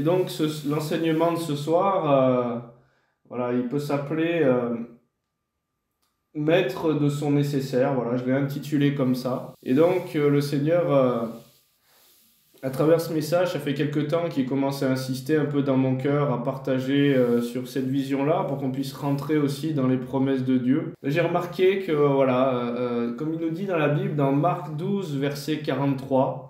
Et donc l'enseignement de ce soir, voilà, il peut s'appeler Maître de son nécessaire. Voilà, je l'ai intitulé comme ça. Et donc le Seigneur, à travers ce message, ça fait quelque temps qu'il commence à insister un peu dans mon cœur, à partager sur cette vision-là, pour qu'on puisse rentrer aussi dans les promesses de Dieu. J'ai remarqué que, voilà, comme il nous dit dans la Bible, dans Marc 12, verset 43,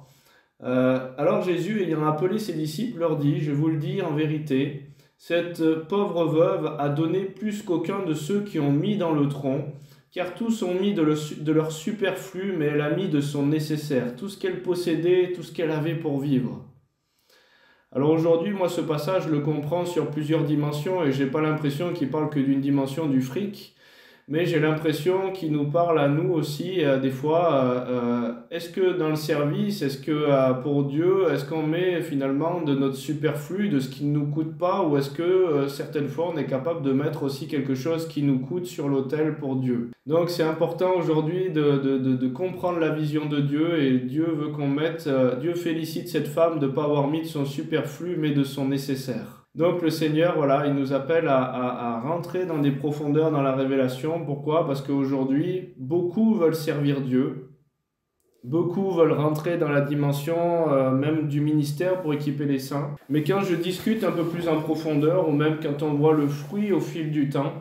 alors Jésus, ayant appelé ses disciples, leur dit, je vous le dis en vérité, cette pauvre veuve a donné plus qu'aucun de ceux qui ont mis dans le tronc, car tous ont mis de leur superflu, mais elle a mis de son nécessaire, tout ce qu'elle possédait, tout ce qu'elle avait pour vivre. Alors aujourd'hui, moi, ce passage, je le comprends sur plusieurs dimensions, et j'ai pas l'impression qu'il parle que d'une dimension du fric, mais j'ai l'impression qu'il nous parle à nous aussi, des fois, est-ce que dans le service, est-ce que pour Dieu, est-ce qu'on met finalement de notre superflu, de ce qui ne nous coûte pas, ou est-ce que certaines fois on est capable de mettre aussi quelque chose qui nous coûte sur l'autel pour Dieu. Donc c'est important aujourd'hui de comprendre la vision de Dieu, et Dieu veut qu'on mette, Dieu félicite cette femme de ne pas avoir mis de son superflu, mais de son nécessaire. Donc le Seigneur, voilà, il nous appelle à rentrer dans des profondeurs dans la révélation. Pourquoi? Parce qu'aujourd'hui, beaucoup veulent servir Dieu. Beaucoup veulent rentrer dans la dimension même du ministère pour équiper les saints. Mais quand je discute un peu plus en profondeur, ou même quand on voit le fruit au fil du temps,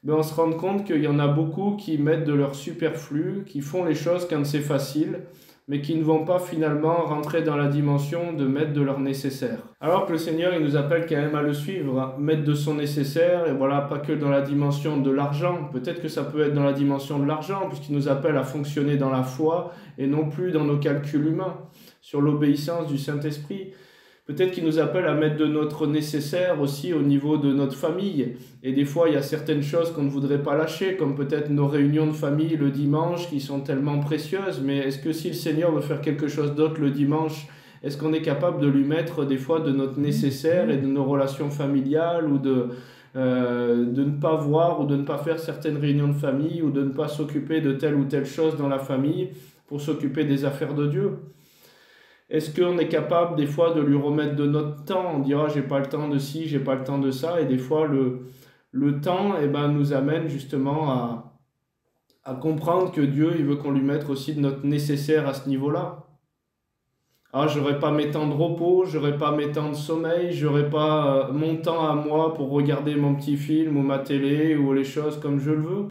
ben on se rend compte qu'il y en a beaucoup qui mettent de leur superflu, qui font les choses quand c'est facile, mais qui ne vont pas finalement rentrer dans la dimension de mettre de leur nécessaire. Alors que le Seigneur, il nous appelle quand même à le suivre, hein, mettre de son nécessaire, et voilà, pas que dans la dimension de l'argent, peut-être que ça peut être dans la dimension de l'argent, puisqu'il nous appelle à fonctionner dans la foi, et non plus dans nos calculs humains, sur l'obéissance du Saint-Esprit. Peut-être qu'il nous appelle à mettre de notre nécessaire aussi au niveau de notre famille. Et des fois, il y a certaines choses qu'on ne voudrait pas lâcher, comme peut-être nos réunions de famille le dimanche, qui sont tellement précieuses. Mais est-ce que si le Seigneur veut faire quelque chose d'autre le dimanche, est-ce qu'on est capable de lui mettre des fois de notre nécessaire et de nos relations familiales, ou de ne pas voir ou de ne pas faire certaines réunions de famille, ou de ne pas s'occuper de telle ou telle chose dans la famille pour s'occuper des affaires de Dieu? Est-ce qu'on est capable des fois de lui remettre de notre temps? On dira j'ai pas le temps de ci, j'ai pas le temps de ça, et des fois le temps nous amène justement à comprendre que Dieu il veut qu'on lui mette aussi de notre nécessaire à ce niveau-là. Ah, j'aurais pas mes temps de repos, j'aurais pas mes temps de sommeil, j'aurais pas mon temps à moi pour regarder mon petit film ou ma télé ou les choses comme je le veux.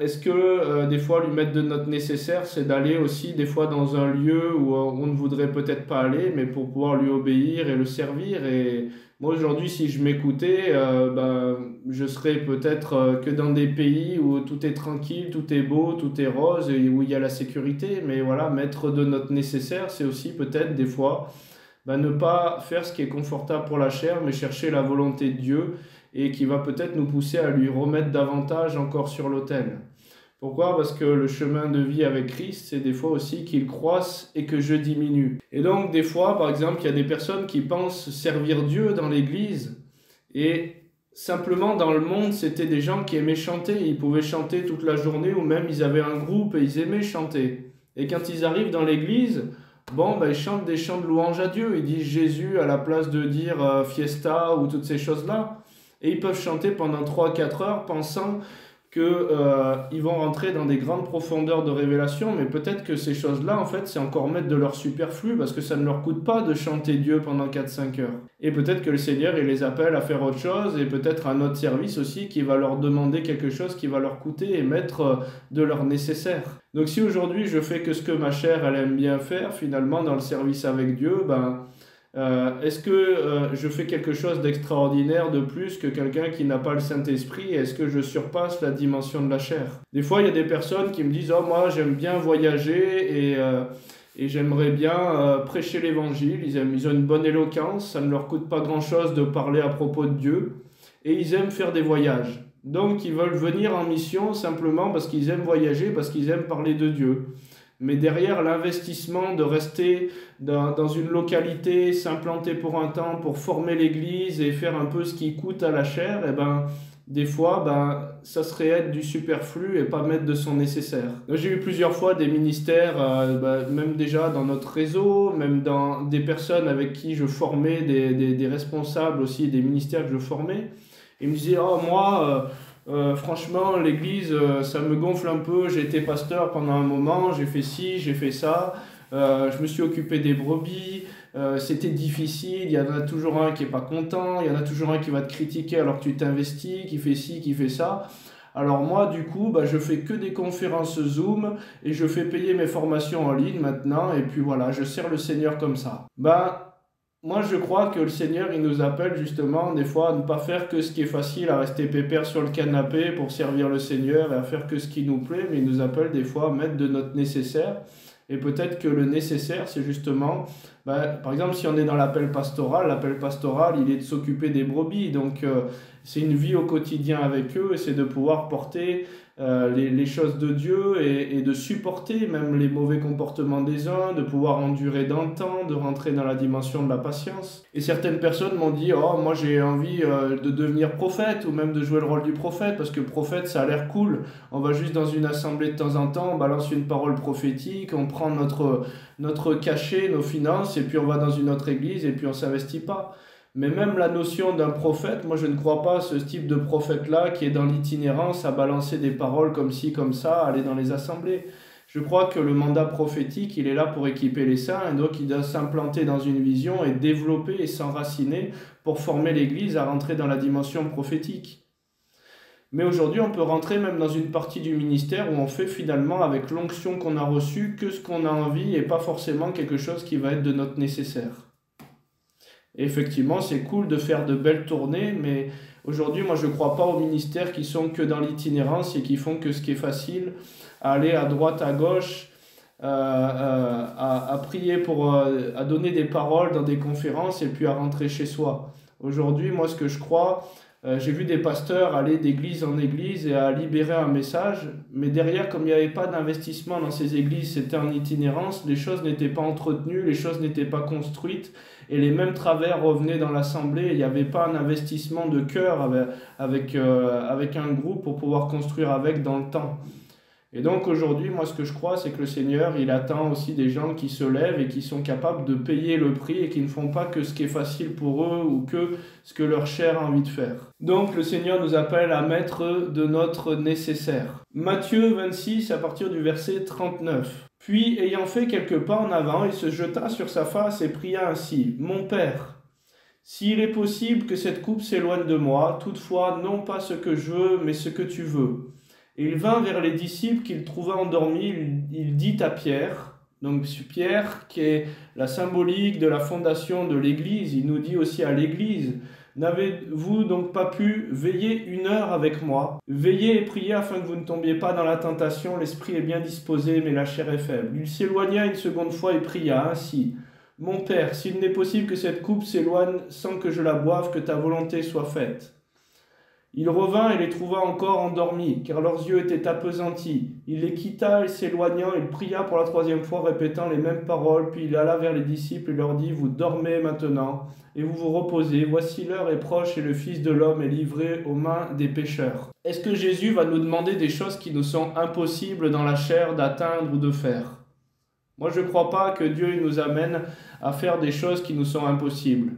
Est-ce que des fois lui mettre de notre nécessaire, c'est d'aller aussi des fois dans un lieu où on ne voudrait peut-être pas aller, mais pour pouvoir lui obéir et le servir? Et moi aujourd'hui, si je m'écoutais, je serais peut-être que dans des pays où tout est tranquille, tout est beau, tout est rose, et où il y a la sécurité. Mais voilà, mettre de notre nécessaire, c'est aussi peut-être des fois ne pas faire ce qui est confortable pour la chair, mais chercher la volonté de Dieu, et qui va peut-être nous pousser à lui remettre davantage encore sur l'autel. Pourquoi? Parce que le chemin de vie avec Christ, c'est des fois aussi qu'il croisse et que je diminue. Et donc des fois, par exemple, il y a des personnes qui pensent servir Dieu dans l'église, et simplement dans le monde, c'était des gens qui aimaient chanter, ils pouvaient chanter toute la journée, ou même ils avaient un groupe et ils aimaient chanter. Et quand ils arrivent dans l'église, ils chantent des chants de louange à Dieu, ils disent Jésus à la place de dire fiesta ou toutes ces choses-là. Et ils peuvent chanter pendant 3-4 heures pensant qu'ils vont rentrer dans des grandes profondeurs de révélation, mais peut-être que ces choses-là, en fait, c'est encore mettre de leur superflu, parce que ça ne leur coûte pas de chanter Dieu pendant 4-5 heures. Et peut-être que le Seigneur, il les appelle à faire autre chose, et peut-être un autre service aussi qui va leur demander quelque chose qui va leur coûter, et mettre de leur nécessaire. Donc si aujourd'hui je fais que ce que ma chair, elle aime bien faire, finalement, dans le service avec Dieu, est-ce que je fais quelque chose d'extraordinaire de plus que quelqu'un qui n'a pas le Saint-Esprit? Est-ce que je surpasse la dimension de la chair? Des fois, il y a des personnes qui me disent « Oh, moi, j'aime bien voyager et j'aimerais bien prêcher l'Évangile. » Ils ont une bonne éloquence, ça ne leur coûte pas grand-chose de parler à propos de Dieu, et ils aiment faire des voyages. Donc, ils veulent venir en mission simplement parce qu'ils aiment voyager, parce qu'ils aiment parler de Dieu. Mais derrière l'investissement de rester dans une localité, s'implanter pour un temps, pour former l'église et faire un peu ce qui coûte à la chair, des fois, ça serait être du superflu et pas mettre de son nécessaire. J'ai eu plusieurs fois des ministères, même déjà dans notre réseau, même dans des personnes avec qui je formais, des responsables aussi, des ministères que je formais. Ils me disaient, oh moi, franchement, l'église, ça me gonfle un peu, j'ai été pasteur pendant un moment, j'ai fait ci, j'ai fait ça, je me suis occupé des brebis. C'était difficile, il y en a toujours un qui est pas content, il y en a toujours un qui va te critiquer alors que tu t'investis, qui fait ci, qui fait ça. Alors moi, du coup, je fais que des conférences Zoom et je fais payer mes formations en ligne maintenant et puis voilà, je sers le Seigneur comme ça. Moi, je crois que le Seigneur, il nous appelle justement des fois à ne pas faire que ce qui est facile, à rester pépère sur le canapé pour servir le Seigneur et à faire que ce qui nous plaît, mais il nous appelle des fois à mettre de notre nécessaire. Et peut-être que le nécessaire, c'est justement, par exemple, si on est dans l'appel pastoral, il est de s'occuper des brebis. Donc, c'est une vie au quotidien avec eux et c'est de pouvoir porter les choses de Dieu et de supporter même les mauvais comportements des uns, de pouvoir endurer dans le temps, de rentrer dans la dimension de la patience. Et certaines personnes m'ont dit, oh, moi j'ai envie de devenir prophète ou même de jouer le rôle du prophète parce que prophète, ça a l'air cool. On va juste dans une assemblée de temps en temps, on balance une parole prophétique, on prend notre cachet, nos finances et puis on va dans une autre église et puis on ne s'investit pas. Mais même la notion d'un prophète, moi je ne crois pas à ce type de prophète-là qui est dans l'itinérance, à balancer des paroles comme ci, comme ça, à aller dans les assemblées. Je crois que le mandat prophétique, il est là pour équiper les saints, et donc il doit s'implanter dans une vision et développer et s'enraciner pour former l'Église à rentrer dans la dimension prophétique. Mais aujourd'hui, on peut rentrer même dans une partie du ministère où on fait finalement avec l'onction qu'on a reçue que ce qu'on a envie et pas forcément quelque chose qui va être de notre nécessaire. Et effectivement, c'est cool de faire de belles tournées, mais aujourd'hui, moi, je ne crois pas aux ministères qui sont que dans l'itinérance et qui font que ce qui est facile, à aller à droite, à gauche, à prier à donner des paroles dans des conférences et puis à rentrer chez soi. Aujourd'hui, moi, ce que je crois, j'ai vu des pasteurs aller d'église en église et à libérer un message, mais derrière, comme il n'y avait pas d'investissement dans ces églises, c'était en itinérance, les choses n'étaient pas entretenues, les choses n'étaient pas construites, et les mêmes travers revenaient dans l'assemblée, il n'y avait pas un investissement de cœur avec un groupe pour pouvoir construire avec dans le temps. Et donc aujourd'hui, moi ce que je crois, c'est que le Seigneur, il attend aussi des gens qui se lèvent et qui sont capables de payer le prix et qui ne font pas que ce qui est facile pour eux ou que ce que leur chair a envie de faire. Donc le Seigneur nous appelle à mettre de notre nécessaire. Matthieu 26 à partir du verset 39. Puis ayant fait quelques pas en avant, il se jeta sur sa face et pria ainsi, « Mon Père, s'il est possible que cette coupe s'éloigne de moi, toutefois non pas ce que je veux, mais ce que tu veux. » Et il vint vers les disciples qu'il trouva endormis, il dit à Pierre, donc Pierre qui est la symbolique de la fondation de l'Église, il nous dit aussi à l'Église, « N'avez-vous donc pas pu veiller 1 heure avec moi? Veillez et priez afin que vous ne tombiez pas dans la tentation, l'esprit est bien disposé, mais la chair est faible. » Il s'éloigna une seconde fois et pria ainsi, « Mon Père, s'il n'est possible que cette coupe s'éloigne sans que je la boive, que ta volonté soit faite. » Il revint et les trouva encore endormis, car leurs yeux étaient appesantis. Il les quitta et s'éloignant, il pria pour la 3e fois, répétant les mêmes paroles, puis il alla vers les disciples et leur dit, « Vous dormez maintenant, et vous vous reposez. Voici l'heure est proche et le Fils de l'homme est livré aux mains des pécheurs. » Est-ce que Jésus va nous demander des choses qui nous sont impossibles dans la chair d'atteindre ou de faire? Moi, je ne crois pas que Dieu il nous amène à faire des choses qui nous sont impossibles.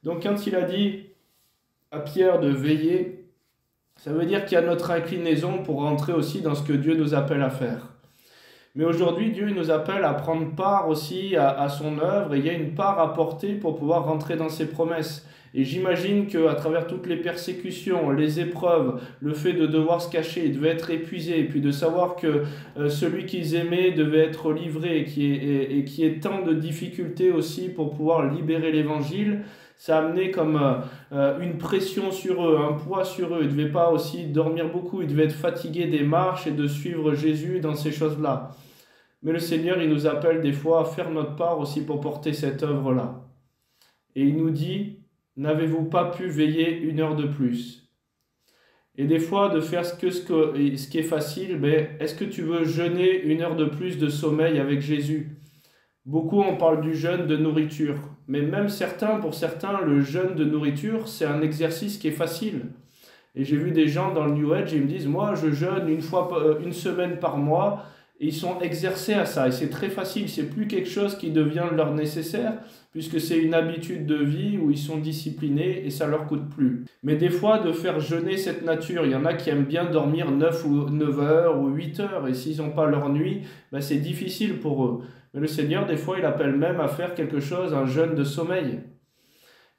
Donc quand il a dit à Pierre de veiller, ça veut dire qu'il y a notre inclinaison pour rentrer aussi dans ce que Dieu nous appelle à faire. Mais aujourd'hui, Dieu nous appelle à prendre part aussi à son œuvre et il y a une part à porter pour pouvoir rentrer dans ses promesses. Et j'imagine qu'à travers toutes les persécutions, les épreuves, le fait de devoir se cacher, ils devaient être épuisés, et puis de savoir que celui qu'ils aimaient devait être livré et qui est tant de difficultés aussi pour pouvoir libérer l'évangile, ça a amené comme une pression sur eux, un poids sur eux. Ils ne devaient pas aussi dormir beaucoup, ils devaient être fatigués des marches et de suivre Jésus dans ces choses-là. Mais le Seigneur, il nous appelle des fois à faire notre part aussi pour porter cette œuvre-là. Et il nous dit, n'avez-vous pas pu veiller 1 heure de plus? Et des fois, de faire ce qui est facile, est-ce que tu veux jeûner 1 heure de plus de sommeil avec Jésus? Beaucoup, on parle du jeûne de nourriture. Mais même pour certains, le jeûne de nourriture, c'est un exercice qui est facile. Et j'ai vu des gens dans le New Age, ils me disent, moi je jeûne une semaine par mois, et ils sont exercés à ça. Et c'est très facile, c'est plus quelque chose qui devient leur nécessaire, puisque c'est une habitude de vie où ils sont disciplinés et ça leur coûte plus. Mais des fois, de faire jeûner cette nature, il y en a qui aiment bien dormir 9 heures ou 8 heures, et s'ils n'ont pas leur nuit, ben c'est difficile pour eux. Mais le Seigneur, des fois, il appelle même à faire quelque chose, un jeûne de sommeil.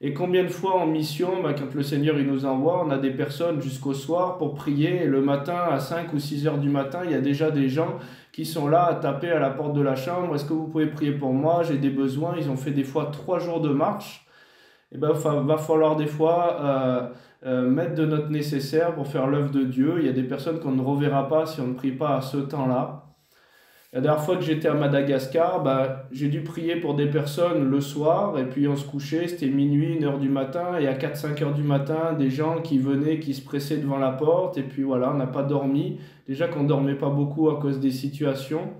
Et combien de fois en mission, quand le Seigneur il nous envoie, on a des personnes jusqu'au soir pour prier, et le matin à 5 ou 6 heures du matin, il y a déjà des gens qui sont là à taper à la porte de la chambre. Est-ce que vous pouvez prier pour moi? J'ai des besoins. Ils ont fait des fois 3 jours de marche. Et ben, va falloir des fois mettre de notre nécessaire pour faire l'œuvre de Dieu. Il y a des personnes qu'on ne reverra pas si on ne prie pas à ce temps-là. La dernière fois que j'étais à Madagascar, j'ai dû prier pour des personnes le soir, et puis on se couchait, c'était minuit, 1 heure du matin, et à 4-5 heures du matin, des gens qui venaient, qui se pressaient devant la porte, et puis voilà, on n'a pas dormi. Déjà qu'on ne dormait pas beaucoup à cause des situations,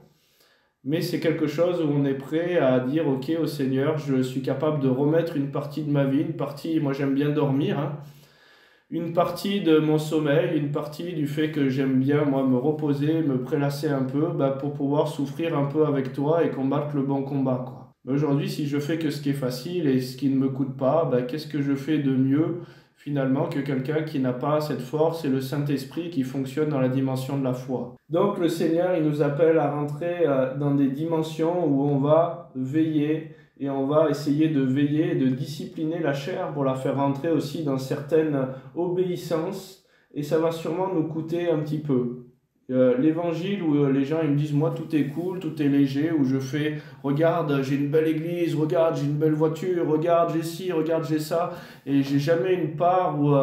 mais c'est quelque chose où on est prêt à dire, ok, au Seigneur, je suis capable de remettre une partie de ma vie, une partie, moi j'aime bien dormir, hein, une partie de mon sommeil, une partie du fait que j'aime bien moi me reposer, me prélasser un peu, pour pouvoir souffrir un peu avec toi et combattre le bon combat, quoi. Mais aujourd'hui, si je fais que ce qui est facile et ce qui ne me coûte pas, qu'est-ce que je fais de mieux finalement que quelqu'un qui n'a pas cette force et le Saint-Esprit qui fonctionne dans la dimension de la foi. Donc le Seigneur, il nous appelle à rentrer dans des dimensions où on va veiller, et on va essayer de veiller et de discipliner la chair pour la faire rentrer aussi dans certaines obéissances, et ça va sûrement nous coûter un petit peu. L'évangile où les gens ils me disent moi tout est cool, tout est léger, où je fais regarde j'ai une belle église, regarde j'ai une belle voiture, regarde j'ai ci, regarde j'ai ça, et j'ai jamais une part où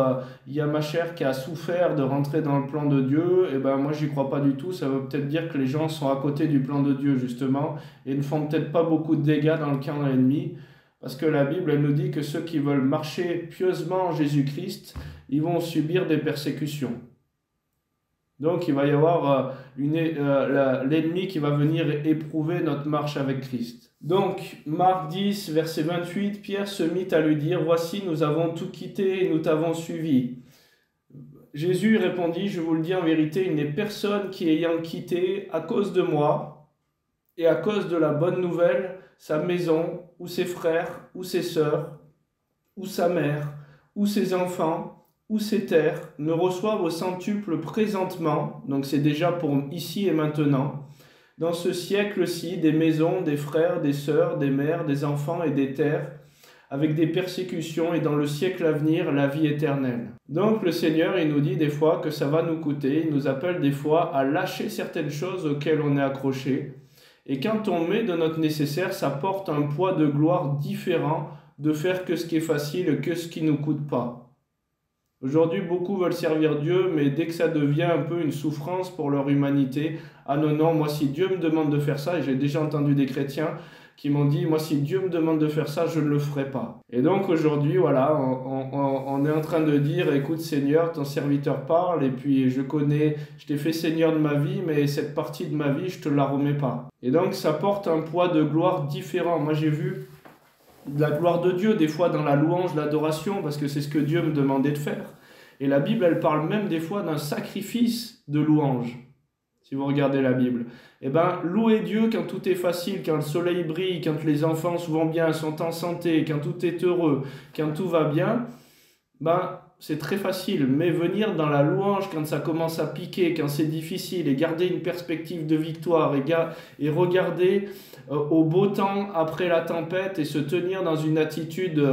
il y a ma chair qui a souffert de rentrer dans le plan de Dieu. Et moi j'y crois pas du tout. Ça veut peut-être dire que les gens sont à côté du plan de Dieu justement et ne font peut-être pas beaucoup de dégâts dans le camp de l'ennemi, parce que la Bible elle nous dit que ceux qui veulent marcher pieusement en Jésus-Christ, ils vont subir des persécutions. Donc il va y avoir l'ennemi qui va venir éprouver notre marche avec Christ. Donc Marc 10, verset 28, Pierre se mit à lui dire, « Voici, nous avons tout quitté et nous t'avons suivi. » Jésus répondit, « Je vous le dis en vérité, il n'est personne qui ayant quitté à cause de moi et à cause de la bonne nouvelle, sa maison, ou ses frères, ou ses sœurs, ou sa mère, ou ses enfants, ou ses terres, ne reçoivent au centuple présentement, donc c'est déjà pour ici et maintenant, dans ce siècle-ci, des maisons, des frères, des sœurs, des mères, des enfants et des terres, avec des persécutions, et dans le siècle à venir, la vie éternelle. » Donc le Seigneur, il nous dit des fois que ça va nous coûter, il nous appelle des fois à lâcher certaines choses auxquelles on est accroché, et quand on met de notre nécessaire, ça porte un poids de gloire différent de faire que ce qui est facile, que ce qui ne nous coûte pas. Aujourd'hui, beaucoup veulent servir Dieu, mais dès que ça devient un peu une souffrance pour leur humanité, « Ah non, non, moi si Dieu me demande de faire ça, et j'ai déjà entendu des chrétiens qui m'ont dit, moi si Dieu me demande de faire ça, je ne le ferai pas. » Et donc aujourd'hui, voilà, on est en train de dire, « Écoute Seigneur, ton serviteur parle, et puis je t'ai fait Seigneur de ma vie, mais cette partie de ma vie, je ne te la remets pas. » Et donc ça porte un poids de gloire différent. Moi j'ai vu de la gloire de Dieu, des fois dans la louange, l'adoration, parce que c'est ce que Dieu me demandait de faire. Et la Bible, elle parle même des fois d'un sacrifice de louange, si vous regardez la Bible. Louer Dieu quand tout est facile, quand le soleil brille, quand les enfants vont bien, sont en santé, quand tout est heureux, quand tout va bien, c'est très facile. Mais venir dans la louange quand ça commence à piquer, quand c'est difficile, et garder une perspective de victoire, et regarder au beau temps après la tempête, et se tenir dans une attitude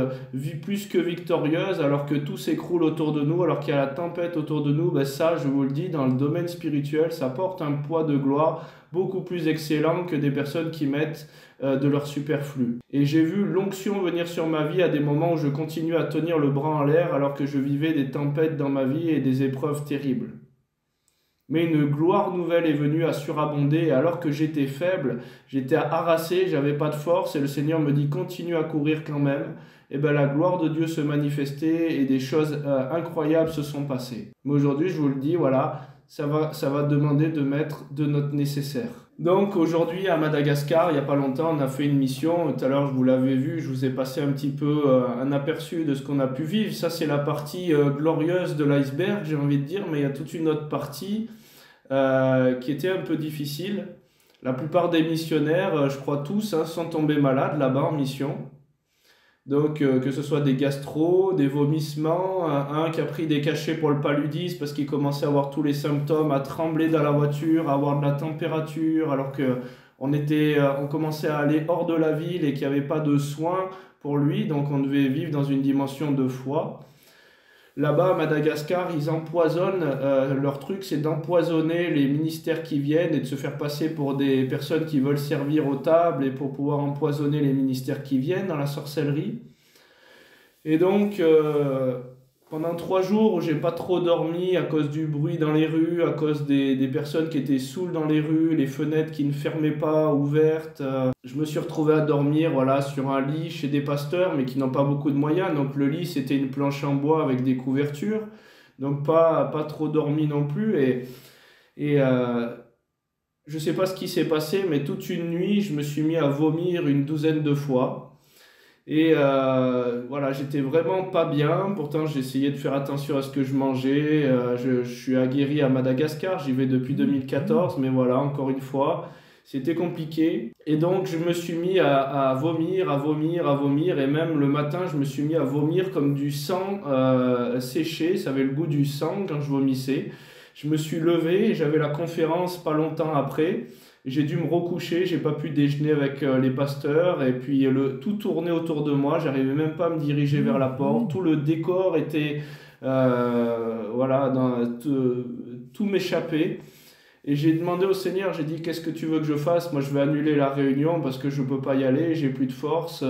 plus que victorieuse alors que tout s'écroule autour de nous, alors qu'il y a la tempête autour de nous, ça, je vous le dis, dans le domaine spirituel, ça porte un poids de gloire beaucoup plus excellent que des personnes qui mettent de leur superflu. Et j'ai vu l'onction venir sur ma vie à des moments où je continue à tenir le bras en l'air alors que je vivais des tempêtes dans ma vie et des épreuves terribles. Mais une gloire nouvelle est venue à surabonder, et alors que j'étais faible, j'étais harassé, j'avais pas de force, et le Seigneur me dit continue à courir quand même. Et la gloire de Dieu se manifestait et des choses incroyables se sont passées. Mais aujourd'hui, je vous le dis, voilà, ça va demander de mettre de notre nécessaire. Donc aujourd'hui à Madagascar, il n'y a pas longtemps, on a fait une mission. Tout à l'heure, je vous l'avais vu, je vous ai passé un petit peu un aperçu de ce qu'on a pu vivre. Ça, c'est la partie glorieuse de l'iceberg, j'ai envie de dire, mais il y a toute une autre partie qui était un peu difficile. La plupart des missionnaires, je crois tous, hein, sont tombés malades là-bas en mission. Donc, que ce soit des gastro, des vomissements, un qui a pris des cachets pour le paludisme parce qu'il commençait à avoir tous les symptômes, à trembler dans la voiture, à avoir de la température, alors que on commençait à aller hors de la ville et qu'il n'y avait pas de soins pour lui, donc on devait vivre dans une dimension de foi. Là-bas, à Madagascar, ils empoisonnent, leur truc c'est d'empoisonner les ministères qui viennent et de se faire passer pour des personnes qui veulent servir aux tables et pour pouvoir empoisonner les ministères qui viennent dans la sorcellerie. Et donc, pendant 3 jours où j'ai pas trop dormi à cause du bruit dans les rues, à cause des personnes qui étaient saoules dans les rues, les fenêtres qui ne fermaient pas, ouvertes, je me suis retrouvé à dormir voilà, sur un lit chez des pasteurs, mais qui n'ont pas beaucoup de moyens. Donc le lit, c'était une planche en bois avec des couvertures. Donc pas trop dormi non plus. Et je sais pas ce qui s'est passé, mais toute une nuit, je me suis mis à vomir une douzaine de fois. Et voilà, j'étais vraiment pas bien. Pourtant, j'essayais de faire attention à ce que je mangeais. Je suis aguerri à Madagascar, j'y vais depuis 2014, mais voilà, encore une fois, c'était compliqué. Et donc, je me suis mis à vomir, à vomir, à vomir. Et même le matin, je me suis mis à vomir comme du sang séché. Ça avait le goût du sang quand je vomissais. Je me suis levé et j'avais la conférence pas longtemps après. J'ai dû me recoucher, j'ai pas pu déjeuner avec les pasteurs et puis tout tournait autour de moi, j'arrivais même pas à me diriger vers la porte, tout le décor était, voilà, tout m'échappait. Et j'ai demandé au Seigneur, j'ai dit qu'est-ce que tu veux que je fasse? Moi je vais annuler la réunion parce que je peux pas y aller, j'ai plus de force.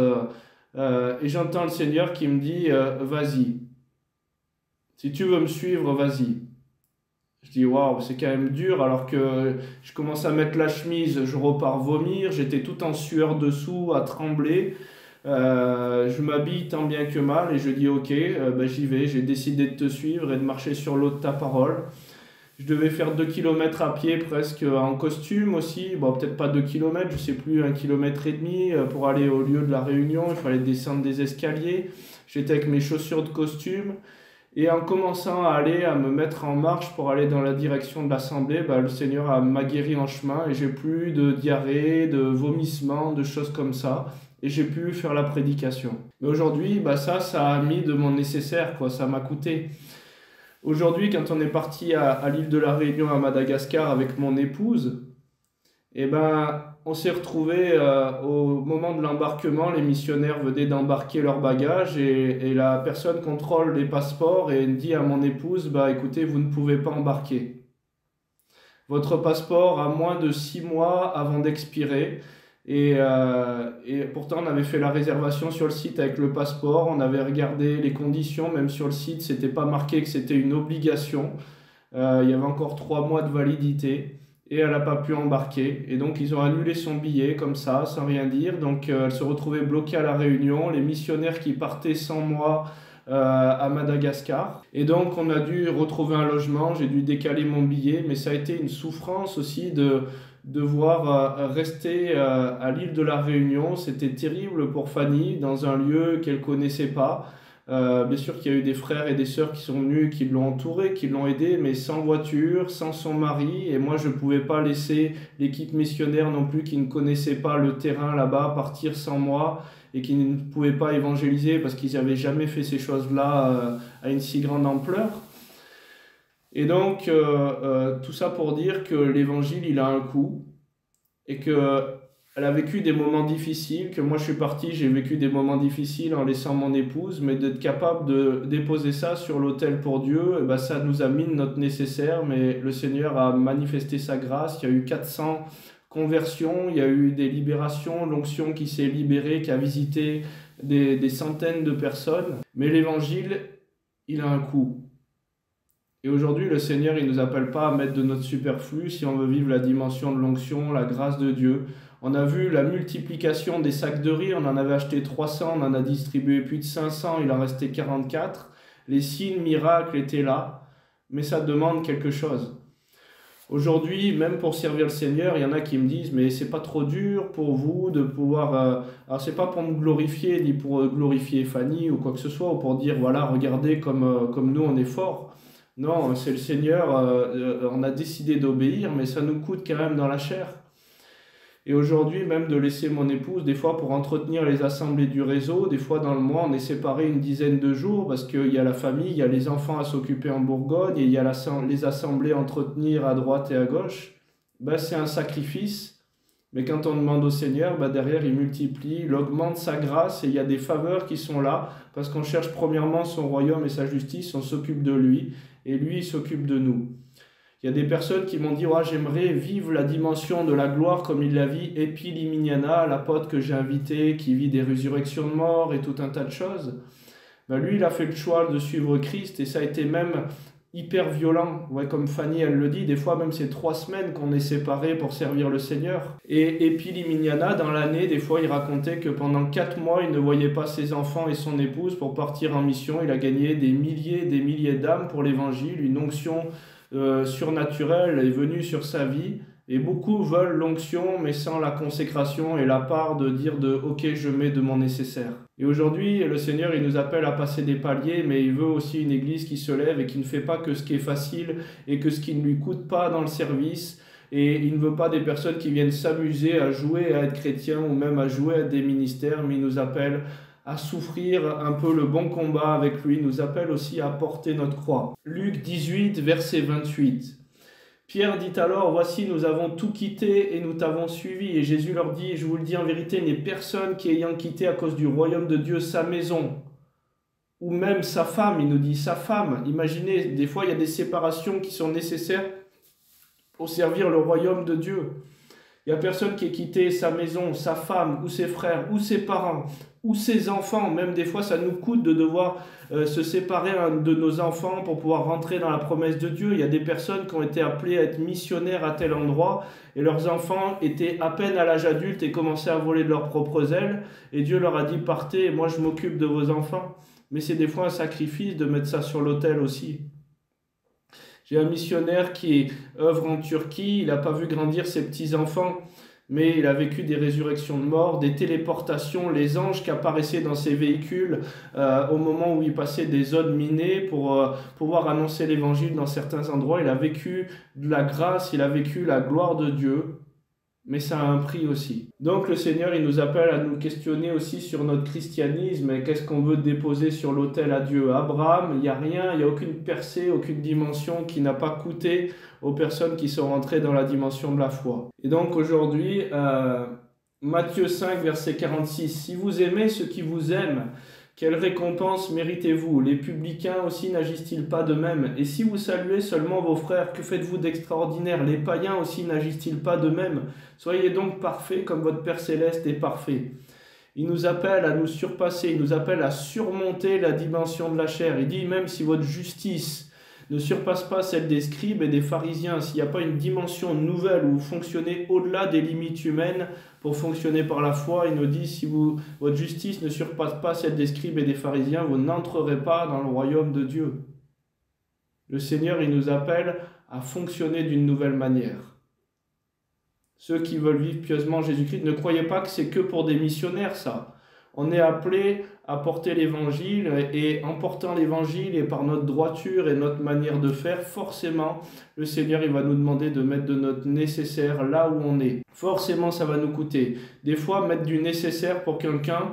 Et j'entends le Seigneur qui me dit vas-y, si tu veux me suivre, vas-y. Je dis waouh, c'est quand même dur alors que je commence à mettre la chemise, je repars vomir, j'étais tout en sueur dessous, à trembler. Je m'habille tant bien que mal et je dis ok, ben, j'y vais, j'ai décidé de te suivre et de marcher sur l'eau de ta parole. Je devais faire 2 kilomètres à pied presque en costume aussi, bon peut-être pas 2 kilomètres, je sais plus, 1,5 km pour aller au lieu de la réunion, il fallait descendre des escaliers. J'étais avec mes chaussures de costume. Et en commençant à aller, à me mettre en marche pour aller dans la direction de l'assemblée, bah, le Seigneur m'a guéri en chemin et j'ai plus de diarrhée, de vomissements, de choses comme ça. Et j'ai pu faire la prédication. Mais aujourd'hui, bah, ça a mis de mon nécessaire, quoi, ça m'a coûté. Aujourd'hui, quand on est parti à l'île de la Réunion à Madagascar avec mon épouse, eh ben, on s'est retrouvés au moment de l'embarquement, les missionnaires venaient d'embarquer leurs bagages et la personne contrôle les passeports et dit à mon épouse, bah écoutez, vous ne pouvez pas embarquer. Votre passeport a moins de 6 mois avant d'expirer et pourtant on avait fait la réservation sur le site avec le passeport, on avait regardé les conditions, même sur le site, c'était pas marqué que c'était une obligation. Il y avait encore 3 mois de validité et elle n'a pas pu embarquer. Et donc ils ont annulé son billet comme ça, sans rien dire. Donc elle se retrouvait bloquée à la Réunion, les missionnaires qui partaient sans moi à Madagascar. Et donc on a dû retrouver un logement, j'ai dû décaler mon billet, mais ça a été une souffrance aussi de devoir rester à l'île de la Réunion. C'était terrible pour Fanny, dans un lieu qu'elle connaissait pas. Bien sûr qu'il y a eu des frères et des sœurs qui sont venus, qui l'ont entouré, qui l'ont aidé, mais sans voiture, sans son mari. Et moi, je ne pouvais pas laisser l'équipe missionnaire non plus, qui ne connaissait pas le terrain là-bas, partir sans moi et qui ne pouvait pas évangéliser parce qu'ils n'avaient jamais fait ces choses-là à une si grande ampleur. Et donc, tout ça pour dire que l'évangile, il a un coût et que elle a vécu des moments difficiles, que moi je suis parti, j'ai vécu des moments difficiles en laissant mon épouse, mais d'être capable de déposer ça sur l'autel pour Dieu, et ben ça nous a mis notre nécessaire, mais le Seigneur a manifesté sa grâce, il y a eu 400 conversions, il y a eu des libérations, l'onction qui s'est libérée, qui a visité des centaines de personnes, mais l'évangile, il a un coût. Et aujourd'hui, le Seigneur, il ne nous appelle pas à mettre de notre superflu si on veut vivre la dimension de l'onction, la grâce de Dieu. On a vu la multiplication des sacs de riz, on en avait acheté 300, on en a distribué plus de 500, il en restait 44. Les signes miracles étaient là, mais ça demande quelque chose. Aujourd'hui, même pour servir le Seigneur, il y en a qui me disent, mais c'est pas trop dur pour vous de pouvoir... alors c'est pas pour me glorifier, ni pour glorifier Fanny ou quoi que ce soit, ou pour dire, voilà, regardez comme nous on est forts. Non, c'est le Seigneur, on a décidé d'obéir, mais ça nous coûte quand même dans la chair. Et aujourd'hui, même de laisser mon épouse, des fois pour entretenir les assemblées du réseau, des fois dans le mois, on est séparés une dizaine de jours parce qu'il y a la famille, il y a les enfants à s'occuper en Bourgogne et il y a les assemblées à entretenir à droite et à gauche. Ben, c'est un sacrifice, mais quand on demande au Seigneur, ben, derrière il multiplie, il augmente sa grâce et il y a des faveurs qui sont là parce qu'on cherche premièrement son royaume et sa justice, on s'occupe de lui et lui il s'occupe de nous. Il y a des personnes qui m'ont dit « j'aimerais vivre la dimension de la gloire comme il la vit Epi Limignana, la pote que j'ai invitée, qui vit des résurrections de morts et tout un tas de choses. » Ben lui, il a fait le choix de suivre Christ et ça a été même hyper violent. Ouais, comme Fanny, elle le dit, des fois même c'est 3 semaines qu'on est séparés pour servir le Seigneur. Et Epi Limignana, dans l'année, des fois, il racontait que pendant 4 mois, il ne voyait pas ses enfants et son épouse pour partir en mission. Il a gagné des milliers d'âmes pour l'Évangile, une onction surnaturel est venu sur sa vie et beaucoup veulent l'onction mais sans la consécration et la part de dire ok je mets de mon nécessaire. Et aujourd'hui le Seigneur il nous appelle à passer des paliers mais il veut aussi une église qui se lève et qui ne fait pas que ce qui est facile et que ce qui ne lui coûte pas dans le service. Et il ne veut pas des personnes qui viennent s'amuser à jouer à être chrétiens ou même à jouer à des ministères, mais il nous appelle à souffrir un peu le bon combat avec lui, nous appelle aussi à porter notre croix. Luc 18, verset 28. Pierre dit alors, « Voici, nous avons tout quitté et nous t'avons suivi. » Et Jésus leur dit, « Je vous le dis en vérité, il n'est personne qui ayant quitté à cause du royaume de Dieu sa maison, ou même sa femme, il nous dit sa femme. » Imaginez, des fois il y a des séparations qui sont nécessaires pour servir le royaume de Dieu. Il n'y a personne qui ait quitté sa maison, sa femme, ou ses frères, ou ses parents, ou ses enfants. Même des fois, ça nous coûte de devoir se séparer de nos enfants pour pouvoir rentrer dans la promesse de Dieu. Il y a des personnes qui ont été appelées à être missionnaires à tel endroit, et leurs enfants étaient à peine à l'âge adulte et commençaient à voler de leurs propres ailes. Et Dieu leur a dit, partez, moi je m'occupe de vos enfants. Mais c'est des fois un sacrifice de mettre ça sur l'autel aussi. J'ai un missionnaire qui œuvre en Turquie, il n'a pas vu grandir ses petits-enfants, mais il a vécu des résurrections de morts, des téléportations, les anges qui apparaissaient dans ses véhicules au moment où il passait des zones minées pour pouvoir annoncer l'évangile dans certains endroits. Il a vécu de la grâce, il a vécu la gloire de Dieu. Mais ça a un prix aussi. Donc le Seigneur, il nous appelle à nous questionner aussi sur notre christianisme et qu'est-ce qu'on veut déposer sur l'autel à Dieu. Abraham, il n'y a rien, il n'y a aucune percée, aucune dimension qui n'a pas coûté aux personnes qui sont rentrées dans la dimension de la foi. Et donc aujourd'hui, Matthieu 5, verset 46, « Si vous aimez ceux qui vous aiment, quelle récompense méritez-vous? Les publicains aussi n'agissent-ils pas de même? Et si vous saluez seulement vos frères, que faites-vous d'extraordinaire? Les païens aussi n'agissent-ils pas de même? Soyez donc parfaits comme votre Père Céleste est parfait. » Il nous appelle à nous surpasser, il nous appelle à surmonter la dimension de la chair. Il dit même si votre justice ne surpasse pas celle des scribes et des pharisiens, s'il n'y a pas une dimension nouvelle où vous fonctionnez au-delà des limites humaines pour fonctionner par la foi, il nous dit si votre justice ne surpasse pas celle des scribes et des pharisiens, vous n'entrerez pas dans le royaume de Dieu. Le Seigneur, il nous appelle à fonctionner d'une nouvelle manière. Ceux qui veulent vivre pieusement Jésus-Christ, ne croyez pas que c'est que pour des missionnaires ça. On est appelé à porter l'évangile et en portant l'évangile et par notre droiture et notre manière de faire, forcément, le Seigneur il va nous demander de mettre de notre nécessaire là où on est. Forcément, ça va nous coûter. Des fois, mettre du nécessaire pour quelqu'un,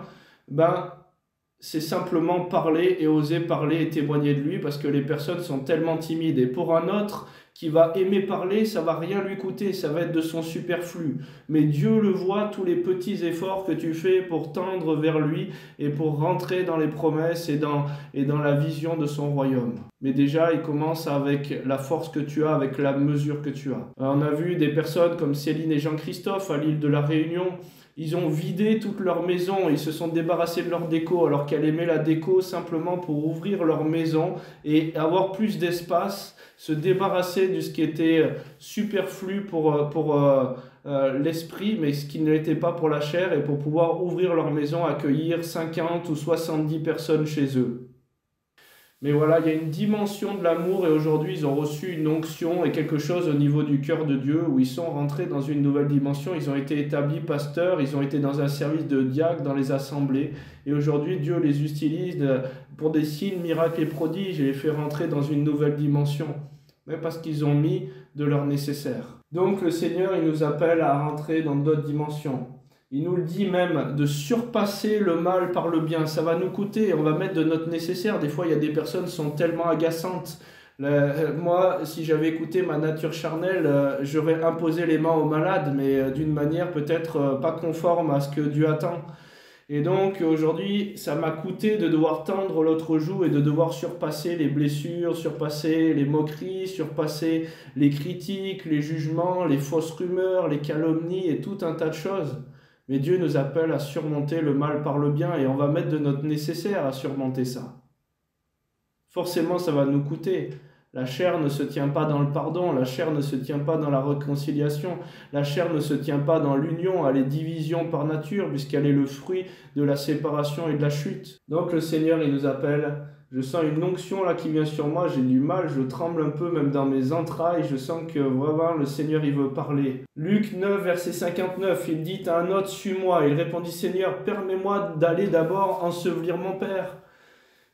c'est simplement parler et oser parler et témoigner de lui parce que les personnes sont tellement timides. Et pour un autre qui va aimer parler, ça va rien lui coûter, ça va être de son superflu. Mais Dieu le voit, tous les petits efforts que tu fais pour tendre vers lui et pour rentrer dans les promesses et dans la vision de son royaume. Mais déjà, il commence avec la force que tu as, avec la mesure que tu as. On a vu des personnes comme Céline et Jean-Christophe à l'île de la Réunion. Ils ont vidé toute leur maison, ils se sont débarrassés de leur déco alors qu'elle aimait la déco simplement pour ouvrir leur maison et avoir plus d'espace, se débarrasser de ce qui était superflu pour l'esprit mais ce qui ne l'était pas pour la chair et pour pouvoir ouvrir leur maison, accueillir 50 ou 70 personnes chez eux. Mais voilà, il y a une dimension de l'amour et aujourd'hui ils ont reçu une onction et quelque chose au niveau du cœur de Dieu où ils sont rentrés dans une nouvelle dimension. Ils ont été établis pasteurs, ils ont été dans un service de diacre dans les assemblées et aujourd'hui Dieu les utilise pour des signes, miracles et prodiges et les fait rentrer dans une nouvelle dimension. Mais parce qu'ils ont mis de leur nécessaire. Donc le Seigneur il nous appelle à rentrer dans d'autres dimensions. Il nous le dit même de surpasser le mal par le bien. Ça va nous coûter, on va mettre de notre nécessaire. Des fois, il y a des personnes qui sont tellement agaçantes. Moi, si j'avais écouté ma nature charnelle, j'aurais imposé les mains aux malades, mais d'une manière peut-être pas conforme à ce que Dieu attend. Et donc aujourd'hui, ça m'a coûté de devoir tendre l'autre joue et de devoir surpasser les blessures, surpasser les moqueries, surpasser les critiques, les jugements, les fausses rumeurs, les calomnies et tout un tas de choses. Mais Dieu nous appelle à surmonter le mal par le bien et on va mettre de notre nécessaire à surmonter ça. Forcément, ça va nous coûter. La chair ne se tient pas dans le pardon, la chair ne se tient pas dans la réconciliation, la chair ne se tient pas dans l'union, elle est division par nature puisqu'elle est le fruit de la séparation et de la chute. Donc le Seigneur, il nous appelle. Je sens une onction là qui vient sur moi, j'ai du mal, je tremble un peu même dans mes entrailles, je sens que vraiment le Seigneur il veut parler. Luc 9 verset 59, il dit à un autre, suis-moi. Il répondit, Seigneur, permets-moi d'aller d'abord ensevelir mon Père.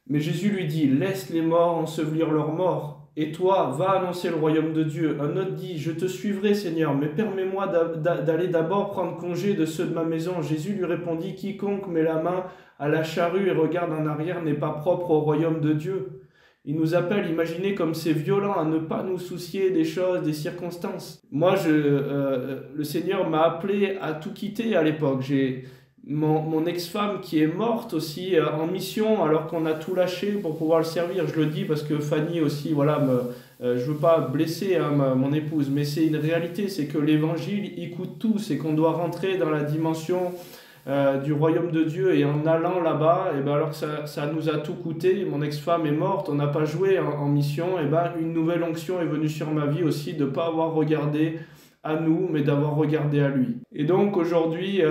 Mais Jésus lui dit, laisse les morts ensevelir leurs morts. Et toi, va annoncer le royaume de Dieu. Un autre dit, je te suivrai Seigneur, mais permets-moi d'aller d'abord prendre congé de ceux de ma maison. Jésus lui répondit, quiconque met la main à la charrue et regarde en arrière n'est pas propre au royaume de Dieu. Il nous appelle, imaginez comme c'est violent à ne pas nous soucier des choses, des circonstances. Moi, le Seigneur m'a appelé à tout quitter à l'époque. J'ai mon ex-femme qui est morte aussi en mission alors qu'on a tout lâché pour pouvoir le servir. Je le dis parce que Fanny aussi, voilà, je veux pas blesser mon épouse, mais c'est une réalité, c'est que l'évangile, il coûte tout, c'est qu'on doit rentrer dans la dimension du royaume de Dieu et en allant là-bas, et ben alors que ça nous a tout coûté, mon ex-femme est morte, on n'a pas joué en mission, et ben une nouvelle onction est venue sur ma vie aussi de ne pas avoir regardé à nous, mais d'avoir regardé à lui. Et donc aujourd'hui,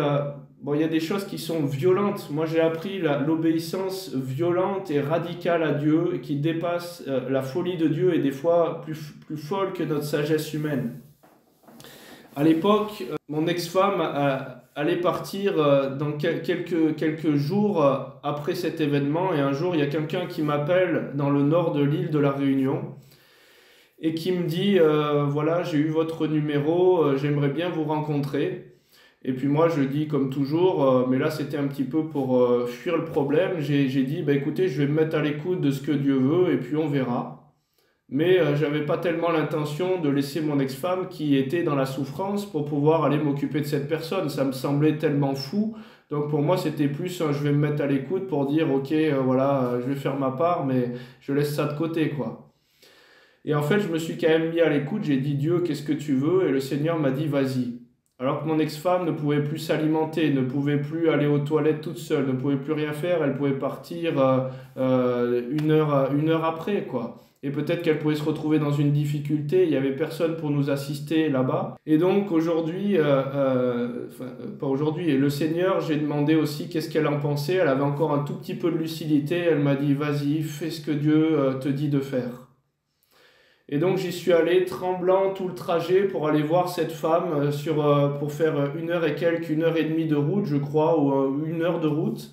bon, il y a des choses qui sont violentes. Moi, j'ai appris l'obéissance violente et radicale à Dieu qui dépasse la folie de Dieu et des fois plus folle que notre sagesse humaine. À l'époque, mon ex-femme allait partir dans quelques jours après cet événement et un jour, il y a quelqu'un qui m'appelle dans le nord de l'île de la Réunion et qui me dit voilà, j'ai eu votre numéro, j'aimerais bien vous rencontrer. Et puis moi, je dis comme toujours, mais là c'était un petit peu pour fuir le problème, j'ai dit, bah, écoutez, je vais me mettre à l'écoute de ce que Dieu veut et puis on verra. Mais j'avais pas tellement l'intention de laisser mon ex-femme qui était dans la souffrance pour pouvoir aller m'occuper de cette personne. Ça me semblait tellement fou. Donc pour moi, c'était plus, je vais me mettre à l'écoute pour dire, ok, voilà, je vais faire ma part, mais je laisse ça de côté, quoi. Et en fait, je me suis quand même mis à l'écoute, j'ai dit, Dieu, qu'est-ce que tu veux? Et le Seigneur m'a dit, vas-y. Alors que mon ex-femme ne pouvait plus s'alimenter, ne pouvait plus aller aux toilettes toute seule, ne pouvait plus rien faire, elle pouvait partir une heure après, quoi. Et peut-être qu'elle pouvait se retrouver dans une difficulté, il n'y avait personne pour nous assister là-bas. Et donc aujourd'hui, pas aujourd'hui, et le Seigneur, j'ai demandé aussi qu'est-ce qu'elle en pensait, elle avait encore un tout petit peu de lucidité, elle m'a dit, vas-y, fais ce que Dieu te dit de faire. Et donc j'y suis allé tremblant tout le trajet pour aller voir cette femme pour faire une heure et quelques, 1h30 de route, je crois, ou 1 heure de route.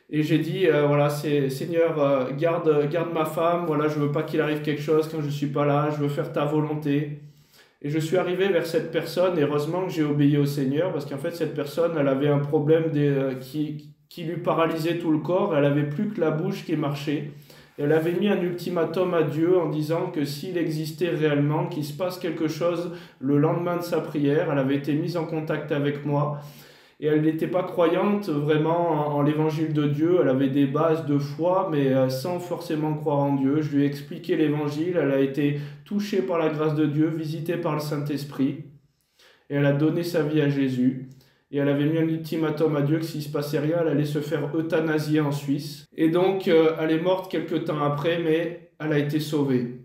Et j'ai dit, voilà, Seigneur, garde ma femme, voilà, je veux pas qu'il arrive quelque chose quand je suis pas là, je veux faire ta volonté. Et je suis arrivé vers cette personne, et heureusement que j'ai obéi au Seigneur, parce qu'en fait, cette personne, elle avait un problème qui lui paralysait tout le corps, elle avait plus que la bouche qui marchait. Elle avait mis un ultimatum à Dieu en disant que s'il existait réellement, qu'il se passe quelque chose le lendemain de sa prière, elle avait été mise en contact avec moi. Et elle n'était pas croyante vraiment en l'évangile de Dieu, elle avait des bases de foi, mais sans forcément croire en Dieu. Je lui ai expliqué l'évangile, elle a été touchée par la grâce de Dieu, visitée par le Saint-Esprit, et elle a donné sa vie à Jésus. Et elle avait mis un ultimatum à Dieu que s'il ne se passait rien, elle allait se faire euthanasier en Suisse. Et donc, elle est morte quelques temps après, mais elle a été sauvée.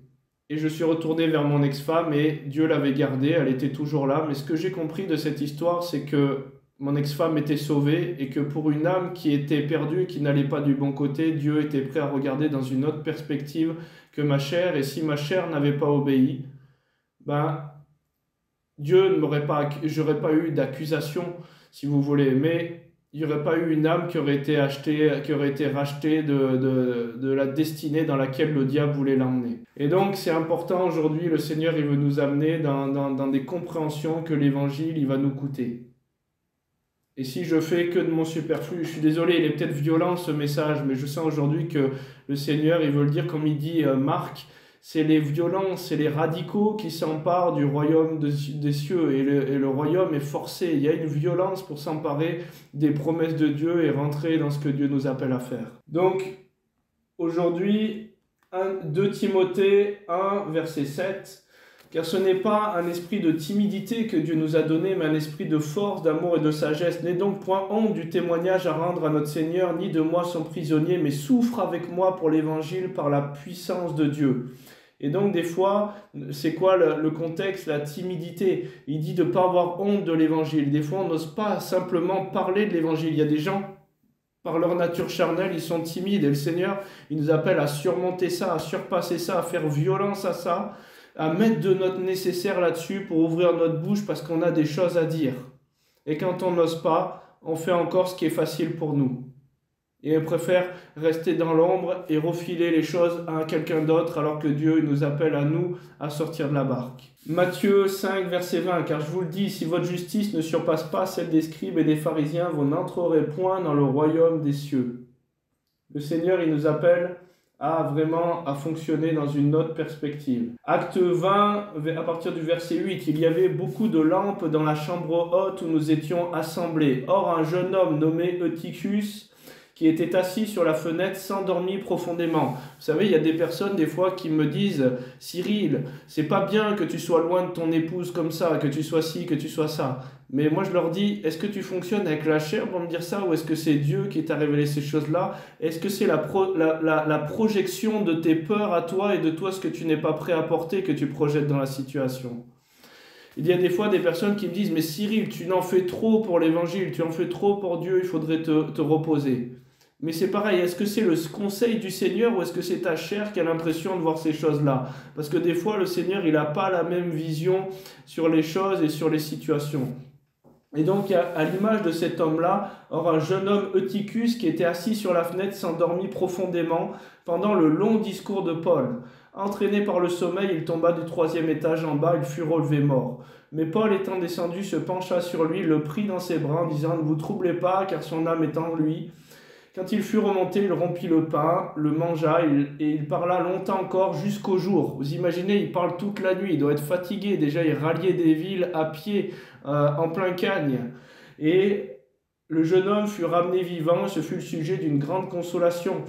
Et je suis retourné vers mon ex-femme et Dieu l'avait gardée, elle était toujours là. Mais ce que j'ai compris de cette histoire, c'est que mon ex-femme était sauvée et que pour une âme qui était perdue, qui n'allait pas du bon côté, Dieu était prêt à regarder dans une autre perspective que ma chair. Et si ma chair n'avait pas obéi, ben, Dieu n'aurait pas, j'aurais pas eu d'accusation, si vous voulez, mais il n'y aurait pas eu une âme qui aurait été achetée, qui aurait été rachetée de la destinée dans laquelle le diable voulait l'emmener. Et donc c'est important aujourd'hui, le Seigneur il veut nous amener dans des compréhensions que l'évangile il va nous coûter. Et si je fais que de mon superflu, je suis désolé, il est peut-être violent ce message, mais je sens aujourd'hui que le Seigneur il veut le dire comme il dit Marc, c'est les violents, c'est les radicaux qui s'emparent du royaume des cieux. Et le royaume est forcé. Il y a une violence pour s'emparer des promesses de Dieu et rentrer dans ce que Dieu nous appelle à faire. Donc, aujourd'hui, 2 Timothée 1, verset 7. Car ce n'est pas un esprit de timidité que Dieu nous a donné, mais un esprit de force, d'amour et de sagesse. N'aie donc point honte du témoignage à rendre à notre Seigneur, ni de moi son prisonnier, mais souffre avec moi pour l'évangile par la puissance de Dieu. Et donc des fois, c'est quoi le contexte? La timidité. Il dit de ne pas avoir honte de l'évangile. Des fois, on n'ose pas simplement parler de l'évangile. Il y a des gens, par leur nature charnelle, ils sont timides. Et le Seigneur, il nous appelle à surmonter ça, à surpasser ça, à faire violence à ça, à mettre de notre nécessaire là-dessus pour ouvrir notre bouche parce qu'on a des choses à dire. Et quand on n'ose pas, on fait encore ce qui est facile pour nous. Et on préfère rester dans l'ombre et refiler les choses à quelqu'un d'autre alors que Dieu nous appelle à nous à sortir de la barque. Matthieu 5, verset 20, car je vous le dis, si votre justice ne surpasse pas celle des scribes et des pharisiens, vous n'entrerez point dans le royaume des cieux. Le Seigneur, il nous appelle à fonctionner dans une autre perspective. Acte 20, à partir du verset 8, il y avait beaucoup de lampes dans la chambre haute où nous étions assemblés. Or, un jeune homme nommé Eutychus, qui était assis sur la fenêtre, s'endormit profondément. Vous savez, il y a des personnes des fois qui me disent « Cyril, c'est pas bien que tu sois loin de ton épouse comme ça, que tu sois ci, que tu sois ça. » Mais moi je leur dis « Est-ce que tu fonctionnes avec la chair pour me dire ça ou est-ce que c'est Dieu qui t'a révélé ces choses-là? Est-ce que c'est la projection de tes peurs à toi et de toi ce que tu n'es pas prêt à porter que tu projettes dans la situation ?» Il y a des fois des personnes qui me disent « Mais Cyril, tu n'en fais trop pour l'évangile, tu en fais trop pour Dieu, il faudrait te reposer. » Mais c'est pareil, est-ce que c'est le conseil du Seigneur ou est-ce que c'est ta chair qui a l'impression de voir ces choses-là? Parce que des fois, le Seigneur, il n'a pas la même vision sur les choses et sur les situations. Et donc, à l'image de cet homme-là, un jeune homme Eutychus qui était assis sur la fenêtre s'endormit profondément pendant le long discours de Paul. Entraîné par le sommeil, il tomba du 3e étage en bas, il fut relevé mort. Mais Paul, étant descendu, se pencha sur lui, le prit dans ses bras en disant « Ne vous troublez pas, car son âme est en lui. » Quand il fut remonté, il rompit le pain, le mangea et il parla longtemps encore jusqu'au jour. Vous imaginez, il parle toute la nuit, il doit être fatigué. Déjà, il ralliait des villes à pied, en plein Cagne. Et le jeune homme fut ramené vivant, ce fut le sujet d'une grande consolation.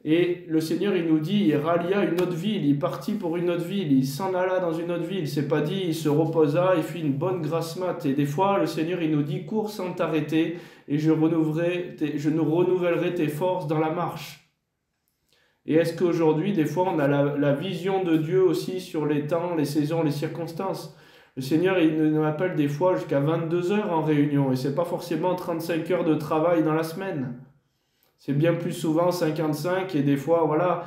Et le Seigneur, il nous dit, il rallia une autre ville, il partit pour une autre ville, il s'en alla dans une autre ville. Il s'est pas dit, il se reposa, il fit une bonne grasse mat. Et des fois, le Seigneur, il nous dit, cours sans t'arrêter, et je nous renouvellerai tes forces dans la marche. Et est-ce qu'aujourd'hui, des fois, on a la vision de Dieu aussi sur les temps, les saisons, les circonstances? Le Seigneur, il nous appelle des fois jusqu'à 22 heures en réunion, et c'est pas forcément 35 heures de travail dans la semaine. C'est bien plus souvent 55 et des fois, voilà,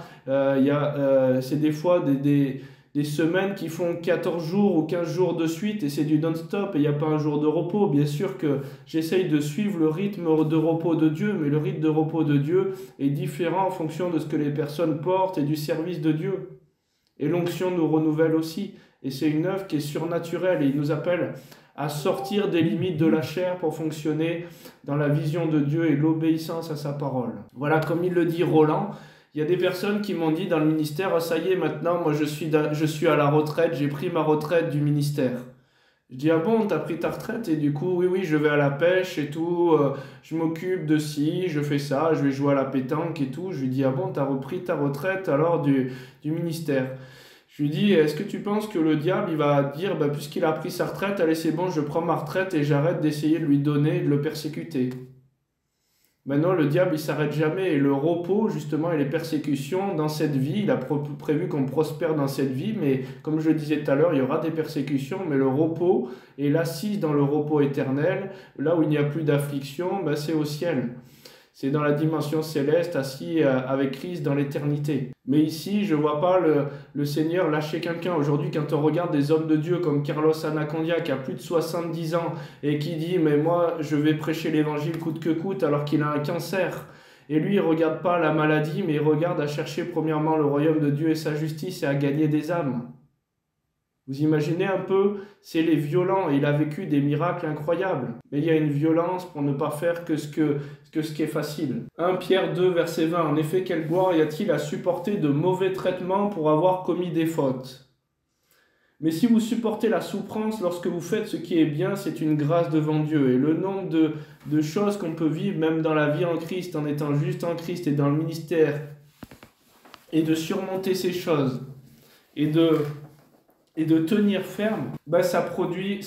c'est des fois des semaines qui font 14 jours ou 15 jours de suite et c'est du non-stop et il n'y a pas un jour de repos. Bien sûr que j'essaye de suivre le rythme de repos de Dieu, mais le rythme de repos de Dieu est différent en fonction de ce que les personnes portent et du service de Dieu. Et l'onction nous renouvelle aussi. Et c'est une œuvre qui est surnaturelle et il nous appelle à sortir des limites de la chair pour fonctionner dans la vision de Dieu et l'obéissance à sa parole. Voilà, comme il le dit Roland, il y a des personnes qui m'ont dit dans le ministère, ah, ça y est, maintenant, moi je suis à la retraite, j'ai pris ma retraite du ministère. Je dis, ah bon, t'as pris ta retraite? Et du coup, oui, je vais à la pêche et tout, je m'occupe de ci, je fais ça, je vais jouer à la pétanque et tout. Je lui dis, ah bon, t'as repris ta retraite alors du ministère? Je lui dis, est-ce que tu penses que le diable, il va dire, puisqu'il a pris sa retraite, allez c'est bon, je prends ma retraite et j'arrête d'essayer de lui donner et de le persécuter. Maintenant, le diable, il s'arrête jamais. Et le repos, justement, et les persécutions dans cette vie, il a prévu qu'on prospère dans cette vie, mais comme je le disais tout à l'heure, il y aura des persécutions, mais le repos, et l'assise dans le repos éternel, là où il n'y a plus d'affliction, ben, c'est au ciel. C'est dans la dimension céleste, assis avec Christ dans l'éternité. Mais ici, je ne vois pas le Seigneur lâcher quelqu'un. Aujourd'hui, quand on regarde des hommes de Dieu comme Carlos Anacondia, qui a plus de 70 ans, et qui dit « Mais moi, je vais prêcher l'évangile coûte que coûte », alors qu'il a un cancer. Et lui, il ne regarde pas la maladie, mais il regarde à chercher premièrement le royaume de Dieu et sa justice et à gagner des âmes. Vous imaginez un peu, c'est les violents, et il a vécu des miracles incroyables. Mais il y a une violence pour ne pas faire que ce qui est facile. 1 Pierre 2, verset 20. En effet, quelle gloire y a-t-il à supporter de mauvais traitements pour avoir commis des fautes? Mais si vous supportez la souffrance lorsque vous faites ce qui est bien, c'est une grâce devant Dieu. Et le nombre de choses qu'on peut vivre, même dans la vie en Christ, en étant juste en Christ et dans le ministère, et de surmonter ces choses, et de tenir ferme, ben ça produit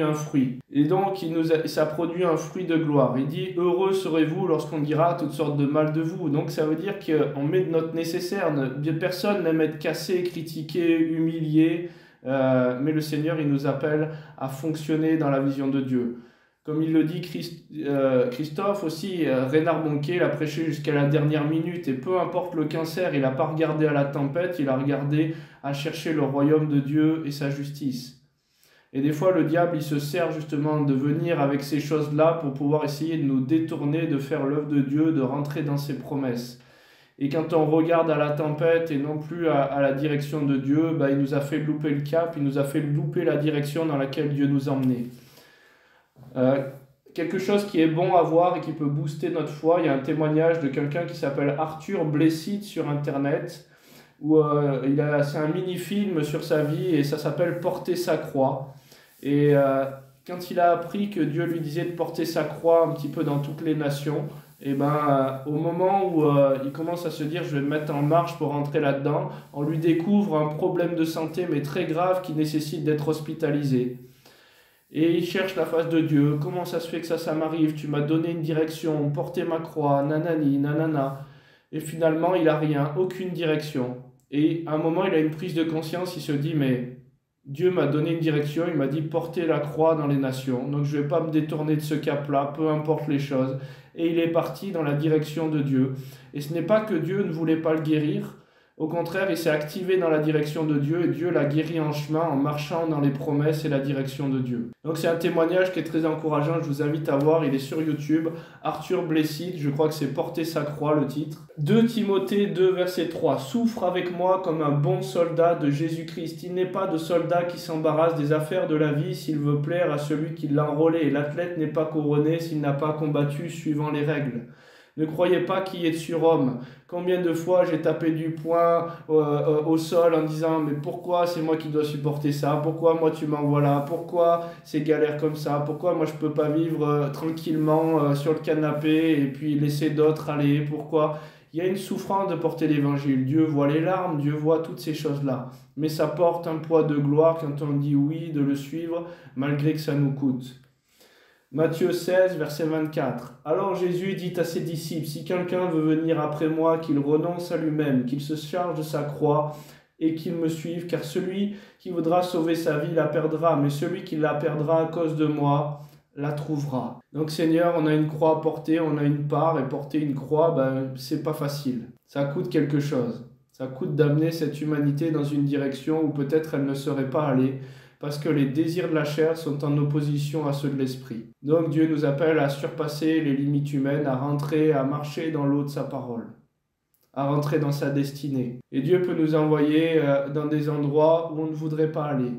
un fruit. Et donc, ça produit un fruit de gloire. Il dit « Heureux serez-vous lorsqu'on dira toutes sortes de mal de vous ». Donc, ça veut dire qu'on met de notre nécessaire. Personne n'aime être cassé, critiqué, humilié. Mais le Seigneur, il nous appelle à fonctionner dans la vision de Dieu. Comme il le dit Christophe aussi, Reinhard Bonnke l'a prêché jusqu'à la dernière minute. Et peu importe le cancer, il n'a pas regardé à la tempête, il a regardé à chercher le royaume de Dieu et sa justice. Et des fois, le diable, il se sert justement de venir avec ces choses-là pour pouvoir essayer de nous détourner, de faire l'œuvre de Dieu, de rentrer dans ses promesses. Et quand on regarde à la tempête et non plus à la direction de Dieu, bah, il nous a fait louper le cap, il nous a fait louper la direction dans laquelle Dieu nous emmenait. Quelque chose qui est bon à voir et qui peut booster notre foi, il y a un témoignage de quelqu'un qui s'appelle Arthur Blessitt sur Internet, où c'est un mini-film sur sa vie et ça s'appelle « Porter sa croix ». Et quand il a appris que Dieu lui disait de porter sa croix un petit peu dans toutes les nations, et au moment où il commence à se dire « je vais me mettre en marche pour rentrer là-dedans », on lui découvre un problème de santé mais très grave qui nécessite d'être hospitalisé. Et il cherche la face de Dieu. Comment ça se fait que ça m'arrive? Tu m'as donné une direction, porter ma croix, nanani, nanana. Et finalement, il n'a rien, aucune direction. Et à un moment, il a une prise de conscience, il se dit, mais Dieu m'a donné une direction, il m'a dit porter la croix dans les nations. Donc je ne vais pas me détourner de ce cap-là, peu importe les choses. Et il est parti dans la direction de Dieu. Et ce n'est pas que Dieu ne voulait pas le guérir. Au contraire, il s'est activé dans la direction de Dieu et Dieu l'a guéri en chemin en marchant dans les promesses et la direction de Dieu. Donc c'est un témoignage qui est très encourageant, je vous invite à voir, il est sur YouTube. Arthur Blessitt, je crois que c'est Porter sa croix le titre. 2 Timothée 2 verset 3. Souffre avec moi comme un bon soldat de Jésus-Christ. Il n'est pas de soldat qui s'embarrasse des affaires de la vie s'il veut plaire à celui qui l'a enrôlé. L'athlète n'est pas couronné s'il n'a pas combattu suivant les règles. Ne croyez pas qu'il y ait de surhomme. Combien de fois j'ai tapé du poing au sol en disant « Mais pourquoi c'est moi qui dois supporter ça? Pourquoi moi tu m'envoies là? Pourquoi c'est galère comme ça? Pourquoi moi je peux pas vivre tranquillement sur le canapé et puis laisser d'autres aller? Pourquoi ?» Il y a une souffrance de porter l'évangile. Dieu voit les larmes, Dieu voit toutes ces choses-là. Mais ça porte un poids de gloire quand on dit oui de le suivre, malgré que ça nous coûte. Matthieu 16, verset 24. Alors Jésus dit à ses disciples, « Si quelqu'un veut venir après moi, qu'il renonce à lui-même, qu'il se charge de sa croix et qu'il me suive, car celui qui voudra sauver sa vie la perdra, mais celui qui la perdra à cause de moi la trouvera. » Donc Seigneur, on a une croix à porter, on a une part, et porter une croix, c'est pas facile. Ça coûte quelque chose. Ça coûte d'amener cette humanité dans une direction où peut-être elle ne serait pas allée, parce que les désirs de la chair sont en opposition à ceux de l'esprit. Donc Dieu nous appelle à surpasser les limites humaines, à rentrer, à marcher dans l'eau de sa parole, à rentrer dans sa destinée. Et Dieu peut nous envoyer dans des endroits où on ne voudrait pas aller.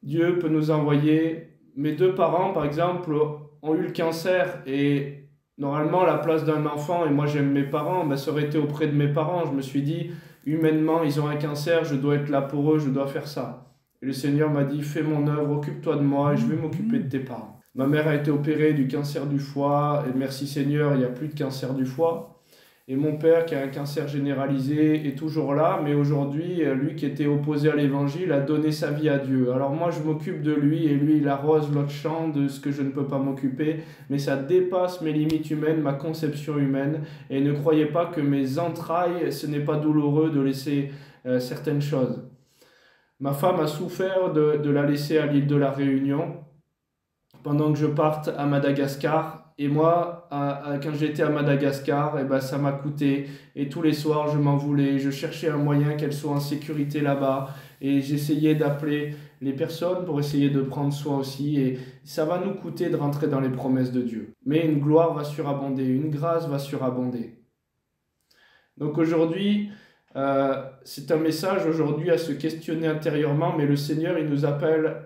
Dieu peut nous envoyer... Mes 2 parents, par exemple, ont eu le cancer et normalement, la place d'un enfant, et moi j'aime mes parents, ça aurait été auprès de mes parents. Je me suis dit, humainement, ils ont un cancer, je dois être là pour eux, je dois faire ça. Et le Seigneur m'a dit, fais mon œuvre, occupe-toi de moi et je vais m'occuper de tes parents. Ma mère a été opérée du cancer du foie et merci Seigneur, il n'y a plus de cancer du foie. Et mon père, qui a un cancer généralisé, est toujours là, mais aujourd'hui, lui qui était opposé à l'évangile, a donné sa vie à Dieu. Alors moi, je m'occupe de lui, et lui, il arrose l'autre champ de ce que je ne peux pas m'occuper, mais ça dépasse mes limites humaines, ma conception humaine. Et ne croyez pas que mes entrailles, ce n'est pas douloureux de laisser certaines choses. Ma femme a souffert de la laisser à l'île de la Réunion pendant que je parte à Madagascar. Et moi, quand j'étais à Madagascar, eh ben, ça m'a coûté. Et tous les soirs, je m'en voulais. Je cherchais un moyen qu'elle soit en sécurité là-bas. Et j'essayais d'appeler les personnes pour essayer de prendre soin aussi. Et ça va nous coûter de rentrer dans les promesses de Dieu. Mais une gloire va surabonder, une grâce va surabonder. Donc aujourd'hui, c'est un message aujourd'hui à se questionner intérieurement. Mais le Seigneur, il nous appelle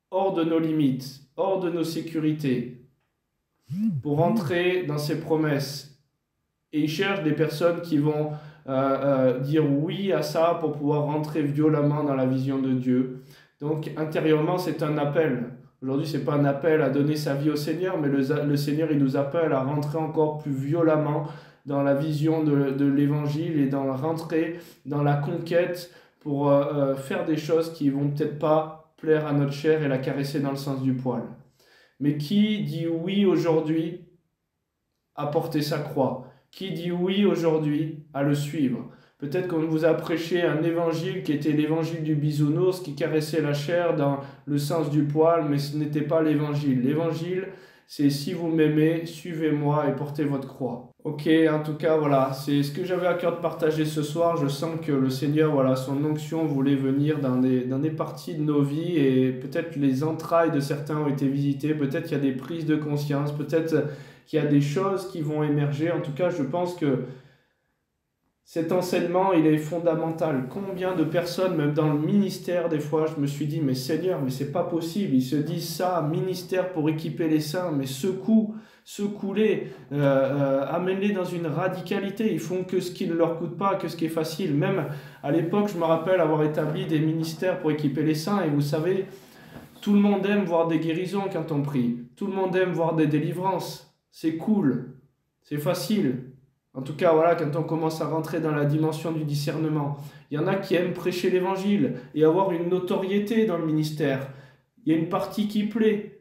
hors de nos limites, hors de nos sécurités, pour entrer dans ses promesses. Et il cherche des personnes qui vont dire oui à ça pour pouvoir rentrer violemment dans la vision de Dieu. Donc intérieurement, c'est un appel. Aujourd'hui, ce n'est pas un appel à donner sa vie au Seigneur, mais le Seigneur, il nous appelle à rentrer encore plus violemment dans la vision de l'Évangile et rentrer dans la conquête pour faire des choses qui vont peut-être pas plaire à notre chair et la caresser dans le sens du poil. Mais qui dit oui aujourd'hui à porter sa croix? Qui dit oui aujourd'hui à le suivre? Peut-être qu'on vous a prêché un évangile qui était l'évangile du bisounours, qui caressait la chair dans le sens du poil, mais ce n'était pas l'évangile. L'évangile, c'est si vous m'aimez, suivez-moi et portez votre croix. Ok, en tout cas, voilà, c'est ce que j'avais à cœur de partager ce soir. Je sens que le Seigneur, voilà, son onction voulait venir dans des parties de nos vies et peut-être les entrailles de certains ont été visitées, peut-être qu'il y a des prises de conscience, peut-être qu'il y a des choses qui vont émerger. En tout cas, je pense que cet enseignement, il est fondamental. Combien de personnes, même dans le ministère, des fois, je me suis dit, mais Seigneur, mais c'est pas possible. Ils se disent ça, ministère pour équiper les saints, mais secoue-les, amène-les dans une radicalité. Ils font que ce qui ne leur coûte pas, que ce qui est facile. Même à l'époque, je me rappelle avoir établi des ministères pour équiper les saints, et vous savez, tout le monde aime voir des guérisons quand on prie. Tout le monde aime voir des délivrances. C'est cool, c'est facile. En tout cas, voilà, quand on commence à rentrer dans la dimension du discernement, il y en a qui aiment prêcher l'évangile et avoir une notoriété dans le ministère. Il y a une partie qui plaît.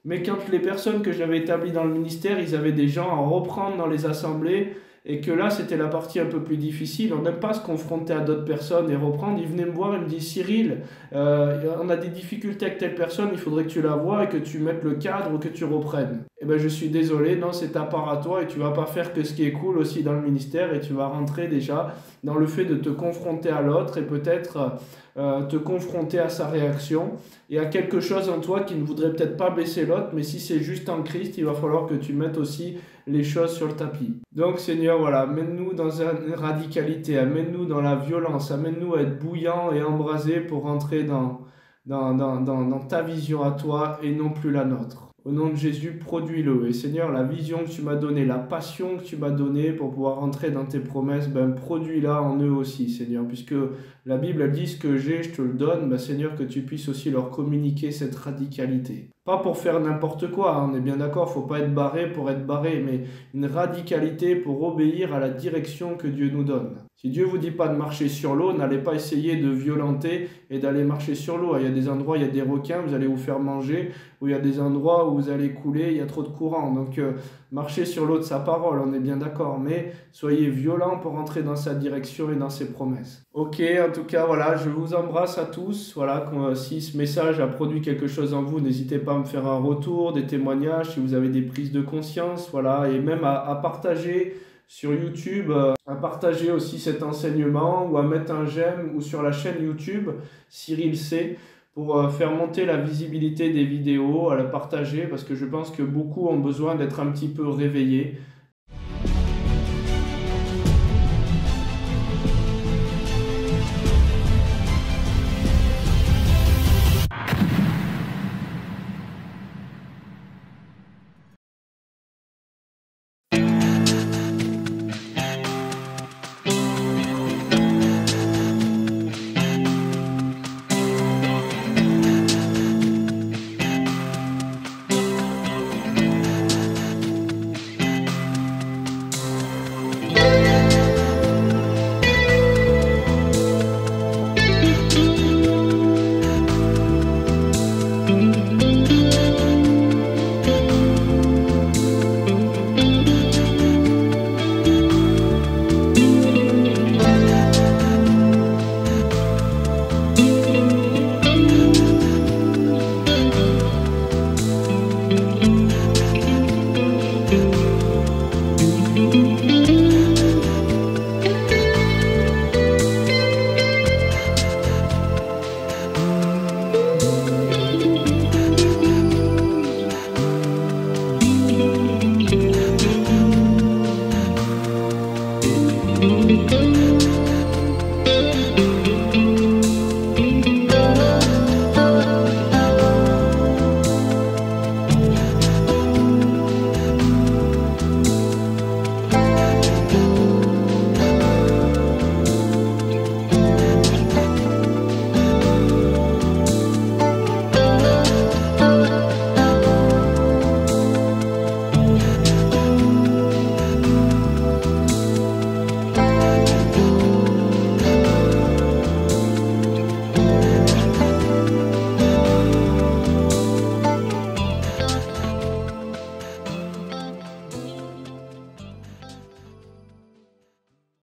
Mais quand les personnes que j'avais établies dans le ministère, ils avaient des gens à reprendre dans les assemblées, et que là, c'était la partie un peu plus difficile. On n'aime pas se confronter à d'autres personnes et reprendre. Ils venaient me voir et me disent, Cyril, on a des difficultés avec telle personne, il faudrait que tu la vois et que tu mettes le cadre ou que tu reprennes. Eh bien, je suis désolé, non, c'est ta part à toi et tu vas pas faire que ce qui est cool aussi dans le ministère, et tu vas rentrer déjà dans le fait de te confronter à l'autre et peut-être te confronter à sa réaction et à quelque chose en toi qui ne voudrait peut-être pas blesser l'autre, mais si c'est juste en Christ, il va falloir que tu mettes aussi les choses sur le tapis. Donc Seigneur, voilà, amène-nous dans une radicalité, amène-nous dans la violence, amène-nous à être bouillants et embrasés pour rentrer dans ta vision à toi et non plus la nôtre. Au nom de Jésus, produis-le. Et Seigneur, la vision que tu m'as donnée, la passion que tu m'as donnée pour pouvoir rentrer dans tes promesses, produis-la en eux aussi, Seigneur. Puisque la Bible elle dit ce que j'ai, je te le donne, Seigneur, que tu puisses aussi leur communiquer cette radicalité. Pas pour faire n'importe quoi, on est bien d'accord, faut pas être barré pour être barré, mais une radicalité pour obéir à la direction que Dieu nous donne. Si Dieu vous dit pas de marcher sur l'eau, n'allez pas essayer de violenter et d'aller marcher sur l'eau. Il y a des endroits, il y a des requins, vous allez vous faire manger, ou il y a des endroits où vous allez couler, il y a trop de courant. Donc marchez sur l'eau de sa parole, on est bien d'accord, mais soyez violents pour entrer dans sa direction et dans ses promesses. Ok, en tout cas, voilà, je vous embrasse à tous. Voilà, si ce message a produit quelque chose en vous, n'hésitez pas à me faire un retour, des témoignages, si vous avez des prises de conscience, voilà, et même à partager sur YouTube, à partager aussi cet enseignement ou à mettre un j'aime ou sur la chaîne YouTube Cyril C pour faire monter la visibilité des vidéos, à la partager parce que je pense que beaucoup ont besoin d'être un petit peu réveillés.